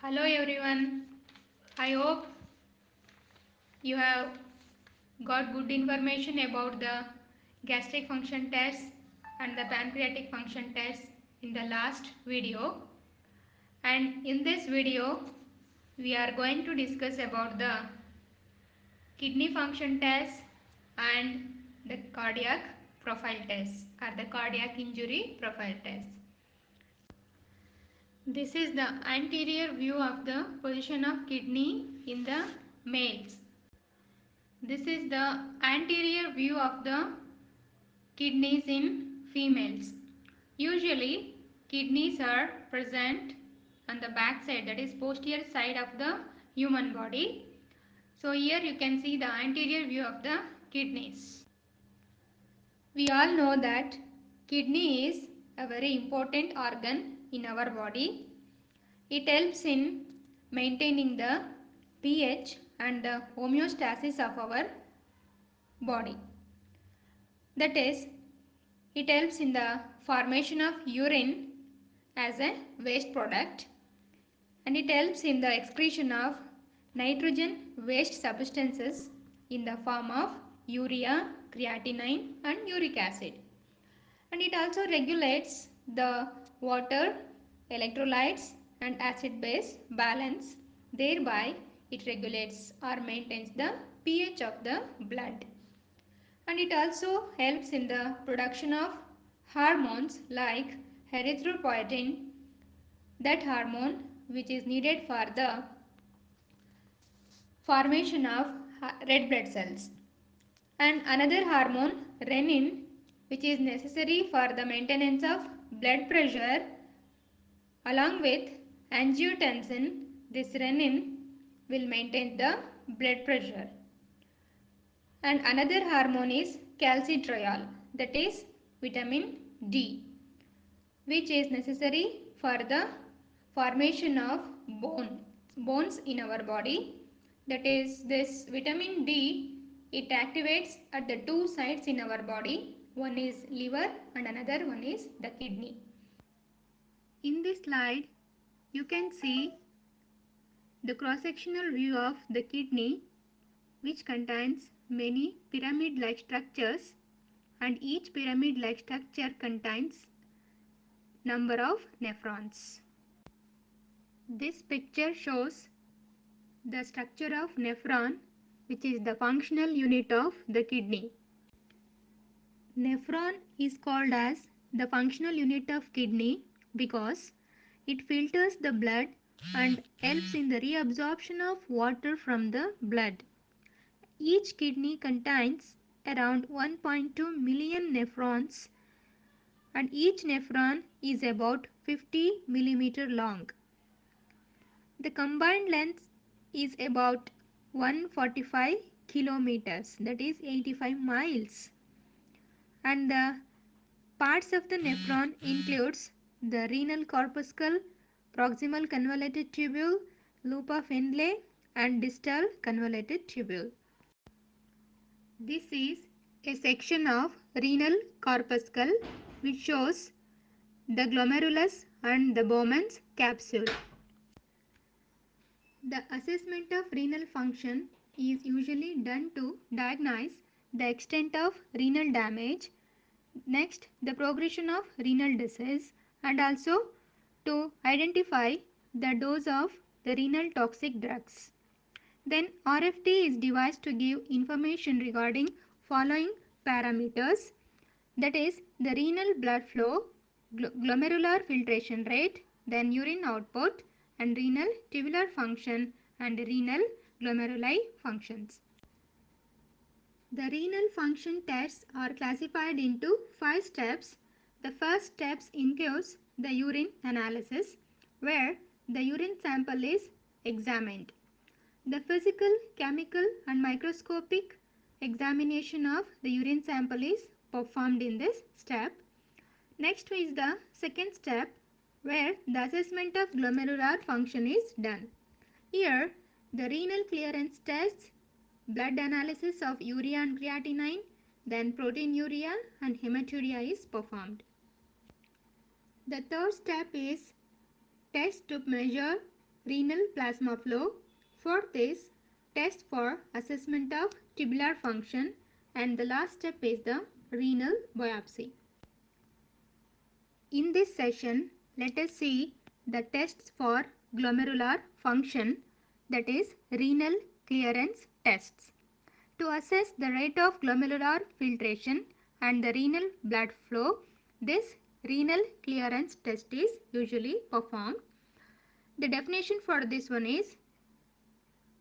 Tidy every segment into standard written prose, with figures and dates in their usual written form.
Hello everyone. I hope you have got good information about the gastric function test and the pancreatic function test in the last video. And in this video, we are going to discuss about the kidney function test and the cardiac profile test or the cardiac injury profile test. This is the anterior view of the position of kidney in the males. This is the anterior view of the kidneys in females. Usually, kidneys are present on the back side, that is posterior side of the human body. So here you can see the anterior view of the kidneys. We all know that kidney is a very important organ in our body. It helps in maintaining the pH and the homeostasis of our body. That is, it helps in the formation of urine as a waste product, and it helps in the excretion of nitrogen waste substances in the form of urea, creatinine and uric acid. And it also regulates the water, electrolytes and acid-base balance. Thereby, it regulates or maintains the pH of the blood. And it also helps in the production of hormones like erythropoietin, that hormone which is needed for the formation of red blood cells, and another hormone renin, which is necessary for the maintenance of blood pressure. Along with angiotensin, this renin will maintain the blood pressure. And another hormone is calcitriol, that is vitamin D, which is necessary for the formation of bones in our body. That is, this vitamin D, it activates at the two sides in our body. One is liver and another one is the kidney. In this slide, you can see the cross-sectional view of the kidney, which contains many pyramid-like structures, and each pyramid-like structure contains number of nephrons. This picture shows the structure of nephron, which is the functional unit of the kidney. Nephron is called as the functional unit of kidney because it filters the blood and helps in the reabsorption of water from the blood. Each kidney contains around 1.2 million nephrons, and each nephron is about 50 millimeter long. The combined length is about 145 kilometers, that is 85 miles. And the parts of the nephron includes the renal corpuscle, proximal convoluted tubule, loop of Henle and distal convoluted tubule. This is a section of renal corpuscle which shows the glomerulus and the Bowman's capsule. The assessment of renal function is usually done to diagnose the extent of renal damage, next the progression of renal disease, and also to identify the dose of the renal toxic drugs. Then RFT is devised to give information regarding following parameters, that is the renal blood flow, glomerular filtration rate, then urine output and renal tubular function and renal glomeruli functions. The renal function tests are classified into 5 steps. The first steps includes the urine analysis, where the urine sample is examined. The physical, chemical and microscopic examination of the urine sample is performed in this step. Next is the second step, where the assessment of glomerular function is done. Here, the renal clearance tests, blood analysis of urea and creatinine, then proteinuria and hematuria is performed. The third step is test to measure renal plasma flow. Fourth is test for assessment of tubular function, and the last step is the renal biopsy. In this session, let us see the tests for glomerular function, that is renal clearance tests. To assess the rate of glomerular filtration and the renal blood flow, this renal clearance test is usually performed. The definition for this one is: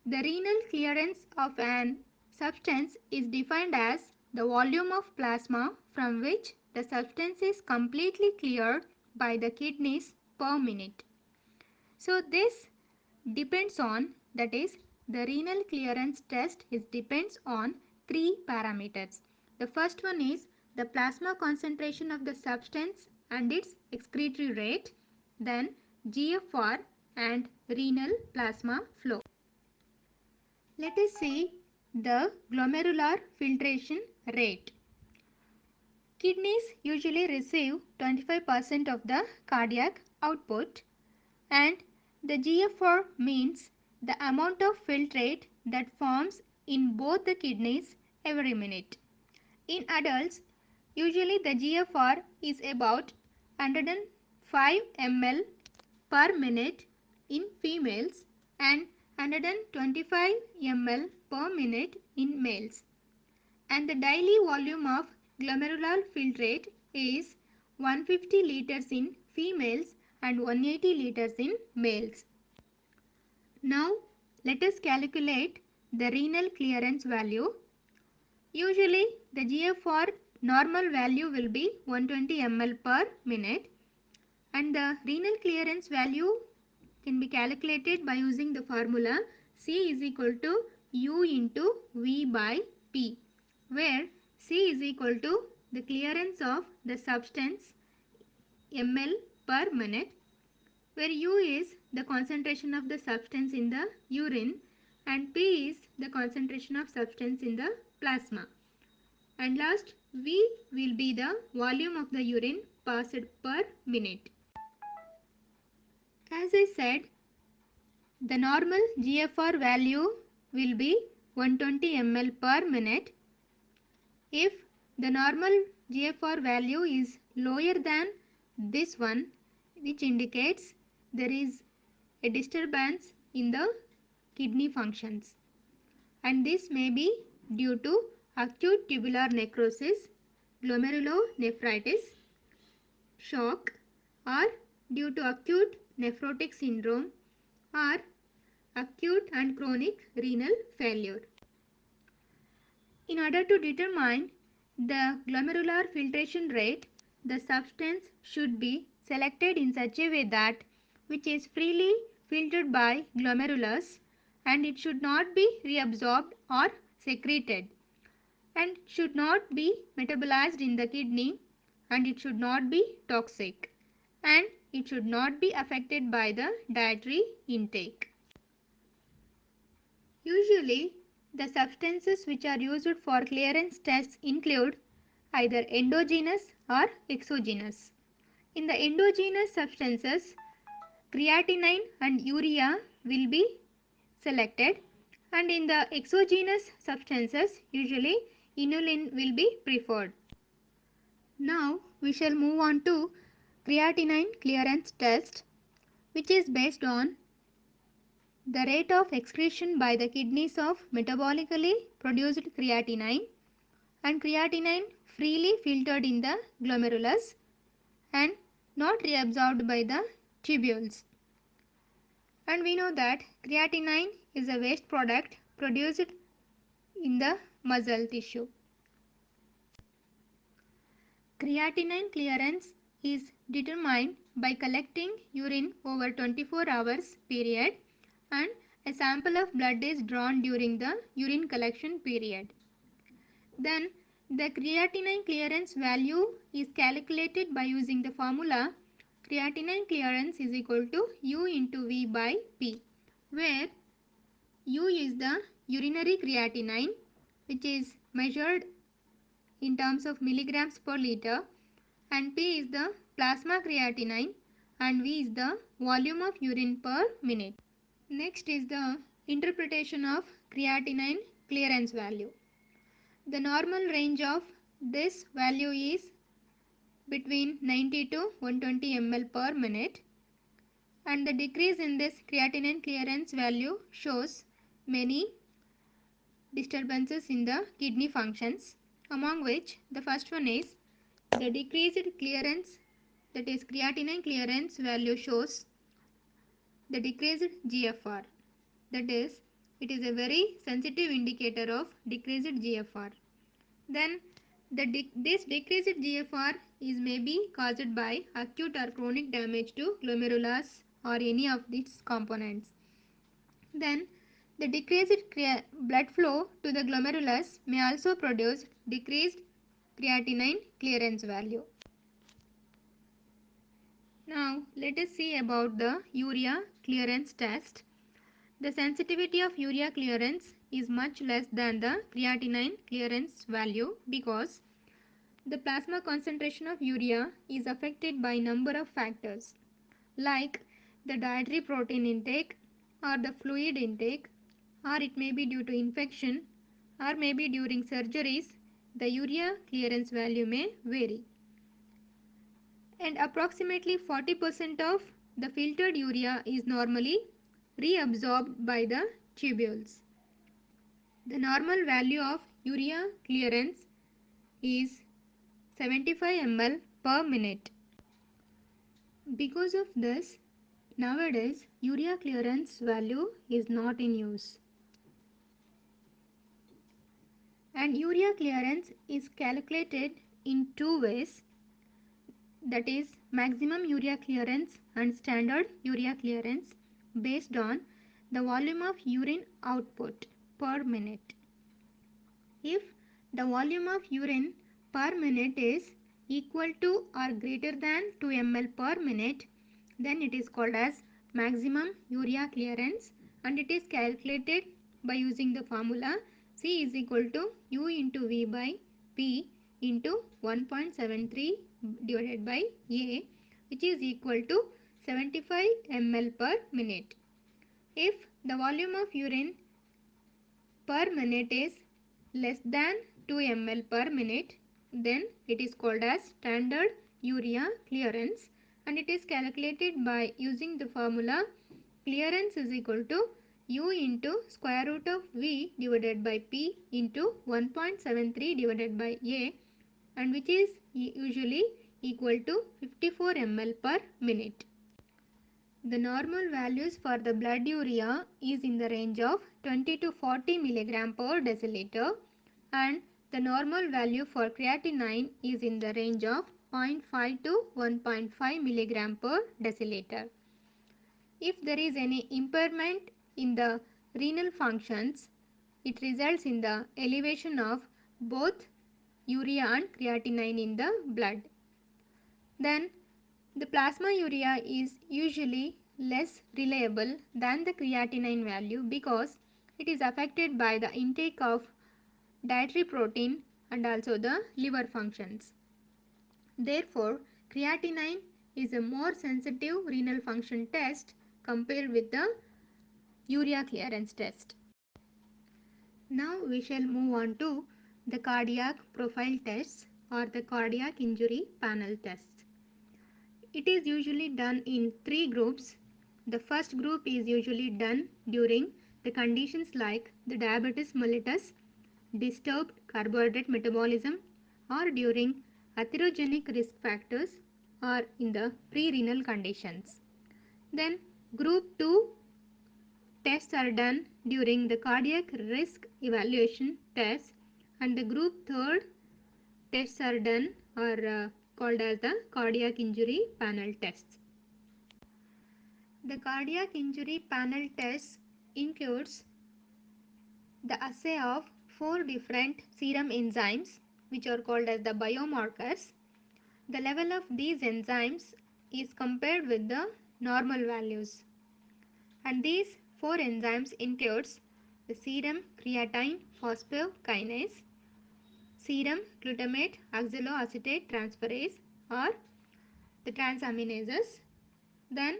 the renal clearance of an substance is defined as the volume of plasma from which the substance is completely cleared by the kidneys per minute. So this depends on, that is, the renal clearance test is depends on three parameters. The first one is the plasma concentration of the substance and its excretory rate, then GFR and renal plasma flow. Let us see the glomerular filtration rate. Kidneys usually receive 25% of the cardiac output, and the GFR means the amount of filtrate that forms in both the kidneys every minute. In adults, usually the GFR is about 105 ml per minute in females and 125 ml per minute in males. And the daily volume of glomerular filtrate is 150 liters in females and 180 liters in males. Now let us calculate the renal clearance value. Usually the GFR normal value will be 120 ml per minute, and the renal clearance value can be calculated by using the formula C is equal to U into V by P, where C is equal to the clearance of the substance ml per minute, where U is the concentration of the substance in the urine and P is the concentration of substance in the plasma. And last, V will be the volume of the urine passed per minute. As I said, the normal GFR value will be 120 ml per minute. If the normal GFR value is lower than this one, which indicates there is a disturbance in the kidney functions, and this may be due to acute tubular necrosis, glomerulonephritis, shock, or due to acute nephrotic syndrome or acute and chronic renal failure. In order to determine the glomerular filtration rate, the substance should be selected in such a way that which is freely filtered by glomerulus, and it should not be reabsorbed or secreted, and should not be metabolized in the kidney, and it should not be toxic, and it should not be affected by the dietary intake. Usually, the substances which are used for clearance tests include either endogenous or exogenous. In the endogenous substances, creatinine and urea will be selected, and in the exogenous substances, usually inulin will be preferred. Now we shall move on to creatinine clearance test, which is based on the rate of excretion by the kidneys of metabolically produced creatinine and creatinine freely filtered in the glomerulus and not reabsorbed by the tubules. And we know that creatinine is a waste product produced in the muscle tissue. Creatinine clearance is determined by collecting urine over 24 hours period, and a sample of blood is drawn during the urine collection period. Then the creatinine clearance value is calculated by using the formula creatinine clearance is equal to U into V by P, where U is the urinary creatinine, which is measured in terms of milligrams per liter, and P is the plasma creatinine, and V is the volume of urine per minute. Next is the interpretation of creatinine clearance value. The normal range of this value is between 90 to 120 ml per minute, and the decrease in this creatinine clearance value shows many disturbances in the kidney functions, among which the first one is the decreased clearance, that is creatinine clearance value shows the decreased GFR, that is it is a very sensitive indicator of decreased GFR. Then this decreased GFR is maybe caused by acute or chronic damage to glomerulus or any of its components. Then the decreased blood flow to the glomerulus may also produce decreased creatinine clearance value. Now let us see about the urea clearance test. The sensitivity of urea clearance is much less than the creatinine clearance value because the plasma concentration of urea is affected by number of factors like the dietary protein intake or the fluid intake, or it may be due to infection, or maybe during surgeries the urea clearance value may vary. And approximately 40% of the filtered urea is normally reabsorbed by the tubules. The normal value of urea clearance is 75 ml per minute. Because of this, nowadays urea clearance value is not in use. And urea clearance is calculated in two ways, that is maximum urea clearance and standard urea clearance based on the volume of urine output per minute. If the volume of urine per minute is equal to or greater than 2 ml per minute, then it is called as maximum urea clearance, and it is calculated by using the formula C is equal to U into V by P into 1.73 divided by A, which is equal to 75 ml per minute. If the volume of urine per minute is less than 2 ml per minute, then it is called as standard urea clearance, and it is calculated by using the formula clearance is equal to U into square root of V divided by P into 1.73 divided by A, and which is usually equal to 54 ml per minute. The normal values for the blood urea is in the range of 20 to 40 mg per deciliter, and the normal value for creatinine is in the range of 0.5 to 1.5 mg per deciliter. If there is any impairment in the renal functions, it results in the elevation of both urea and creatinine in the blood. Then the plasma urea is usually less reliable than the creatinine value because it is affected by the intake of dietary protein and also the liver functions. Therefore, creatinine is a more sensitive renal function test compared with the urea clearance test. Now we shall move on to the cardiac profile tests or the cardiac injury panel tests. It is usually done in three groups. The first group is usually done during the conditions like the diabetes mellitus, disturbed carbohydrate metabolism, or during atherogenic risk factors, or in the pre-renal conditions. Then group 2 tests are done during the cardiac risk evaluation test, and the group 3rd tests are done or called as the cardiac injury panel tests. The cardiac injury panel test includes the assay of 4 different serum enzymes which are called as the biomarkers. The level of these enzymes is compared with the normal values, and these 4 enzymes includes the serum creatine phosphokinase, serum glutamate oxaloacetate transferase or the transaminases, then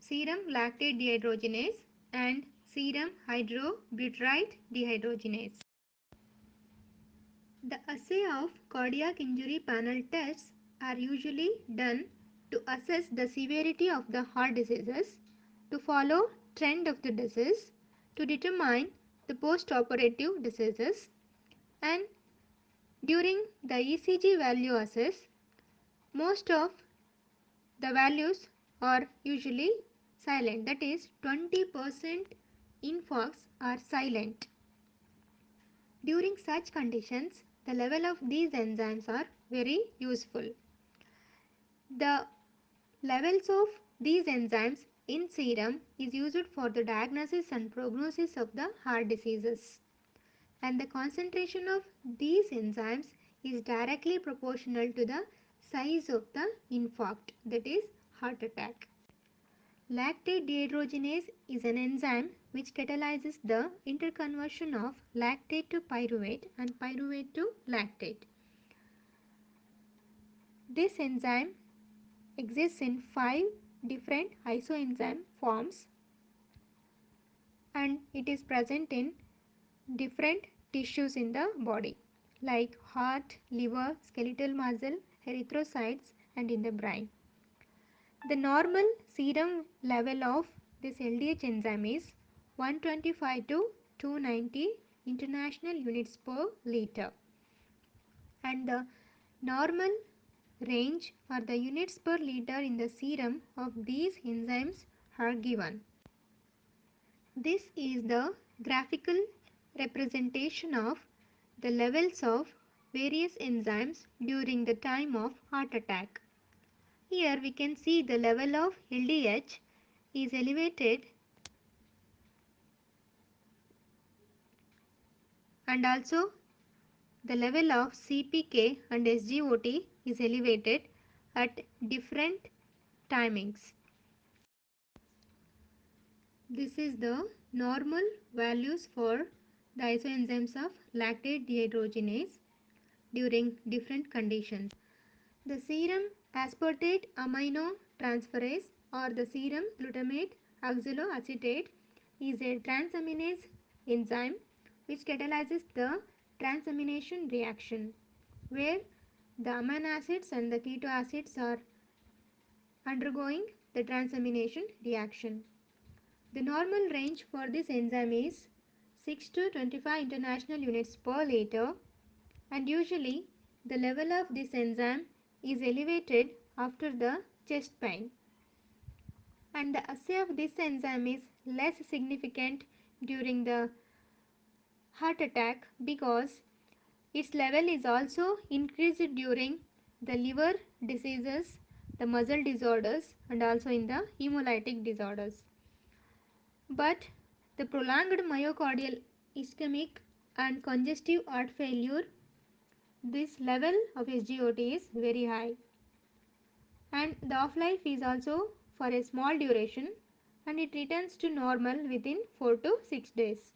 serum lactate dehydrogenase, and serum hydrobutyrate dehydrogenase. The assay of cardiac injury panel tests are usually done to assess the severity of the heart diseases, to follow trend of the disease, to determine the post-operative diseases, and during the ECG value assess, most of the values are usually silent, that is 20% infarcts are silent. During such conditions, the level of these enzymes are very useful. The levels of these enzymes in serum is used for the diagnosis and prognosis of the heart diseases. And the concentration of these enzymes is directly proportional to the size of the infarct, that is heart attack. Lactate dehydrogenase is an enzyme which catalyzes the interconversion of lactate to pyruvate and pyruvate to lactate. This enzyme exists in 5 different isoenzyme forms and it is present in different tissues in the body like heart, liver, skeletal muscle, erythrocytes and in the brain. The normal serum level of this LDH enzyme is 125 to 290 international units per liter and the normal range or the units per liter in the serum of these enzymes are given. This is the graphical representation of the levels of various enzymes during the time of heart attack. Here we can see the level of LDH is elevated and also the level of CPK and SGOT is elevated at different timings. This is the normal values for the isoenzymes of lactate dehydrogenase during different conditions. The serum aspartate aminotransferase or the serum glutamate oxaloacetate is a transaminase enzyme which catalyzes the transamination reaction where the amino acids and the keto acids are undergoing the transamination reaction. The normal range for this enzyme is 6 to 25 international units per liter and usually the level of this enzyme is elevated after the chest pain. And the assay of this enzyme is less significant during the heart attack because its level is also increased during the liver diseases, the muscle disorders and also in the hemolytic disorders. But the prolonged myocardial ischemic and congestive heart failure, this level of SGOT is very high. And the half-life is also for a small duration and it returns to normal within 4 to 6 days.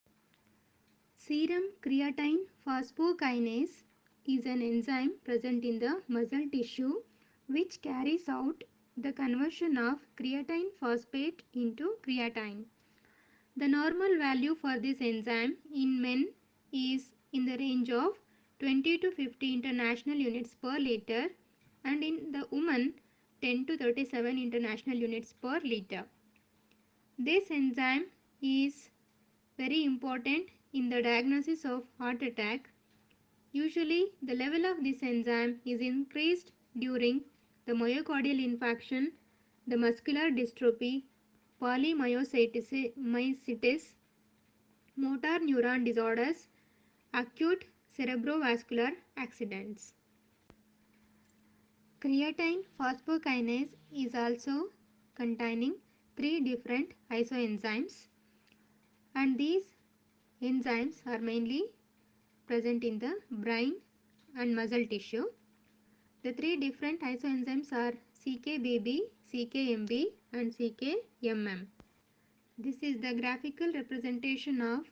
Serum creatine phosphokinase is an enzyme present in the muscle tissue which carries out the conversion of creatine phosphate into creatine. The normal value for this enzyme in men is in the range of 20 to 50 international units per liter and in the woman 10 to 37 international units per liter. This enzyme is very important in the diagnosis of heart attack. Usually the level of this enzyme is increased during the myocardial infarction, the muscular dystrophy, polymyositis, motor neuron disorders, acute cerebrovascular accidents. Creatine phosphokinase is also containing 3 different isoenzymes and these enzymes are mainly present in the brain and muscle tissue. The 3 different isoenzymes are CKBB, CKMB and CKMM. This is the graphical representation of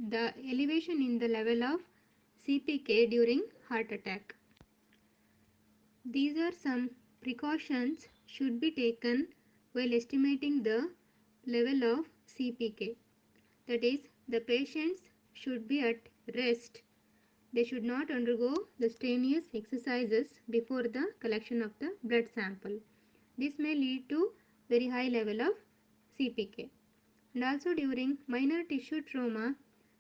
the elevation in the level of CPK during heart attack. These are some precautions should be taken while estimating the level of CPK. That is, the patients should be at rest. They should not undergo the strenuous exercises before the collection of the blood sample. This may lead to very high level of CPK. And also during minor tissue trauma,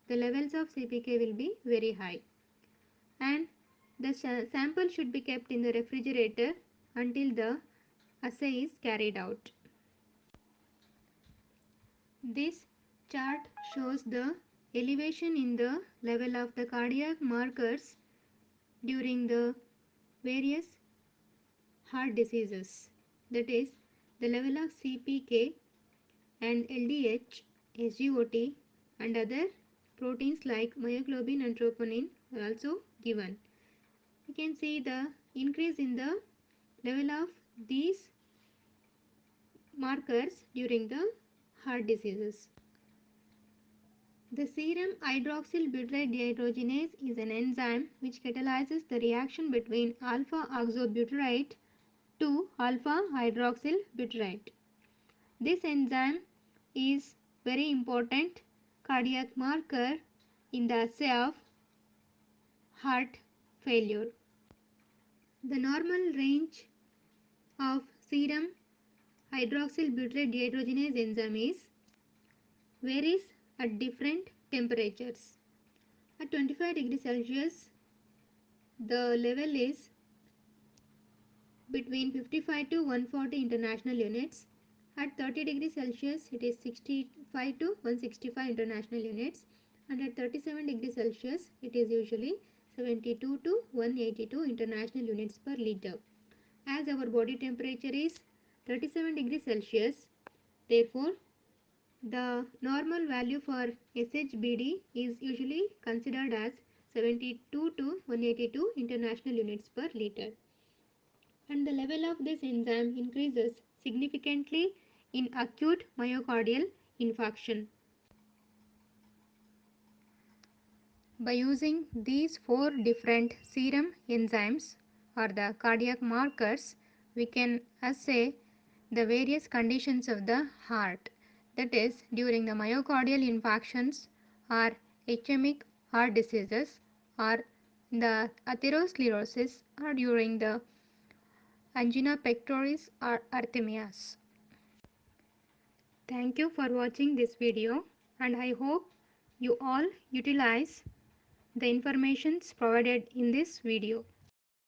the levels of CPK will be very high. And the sample should be kept in the refrigerator until the assay is carried out. This chart shows the elevation in the level of the cardiac markers during the various heart diseases. That is, the level of CPK and LDH, SGOT and other proteins like myoglobin and troponin are also given. You can see the increase in the level of these markers during the heart diseases. The serum hydroxylbutyrate dehydrogenase is an enzyme which catalyzes the reaction between alpha oxobutyrate to alpha hydroxylbutyrate. This enzyme is very important cardiac marker in the assay of heart failure. The normal range of serum hydroxylbutyrate dehydrogenase enzyme varies at different temperatures. At 25 degrees Celsius, the level is between 55 to 140 international units. At 30 degrees Celsius, it is 65 to 165 international units. And at 37 degrees Celsius, it is usually 72 to 182 international units per liter. As our body temperature is 37 degrees Celsius, therefore, the normal value for SHBD is usually considered as 72 to 182 international units per liter. And the level of this enzyme increases significantly in acute myocardial infarction. By using these four different serum enzymes or the cardiac markers, we can assay the various conditions of the heart. That is, during the myocardial infarctions or ischemic heart diseases or the atherosclerosis or during the angina pectoris or arrhythmias. Thank you for watching this video and I hope you all utilize the informations provided in this video.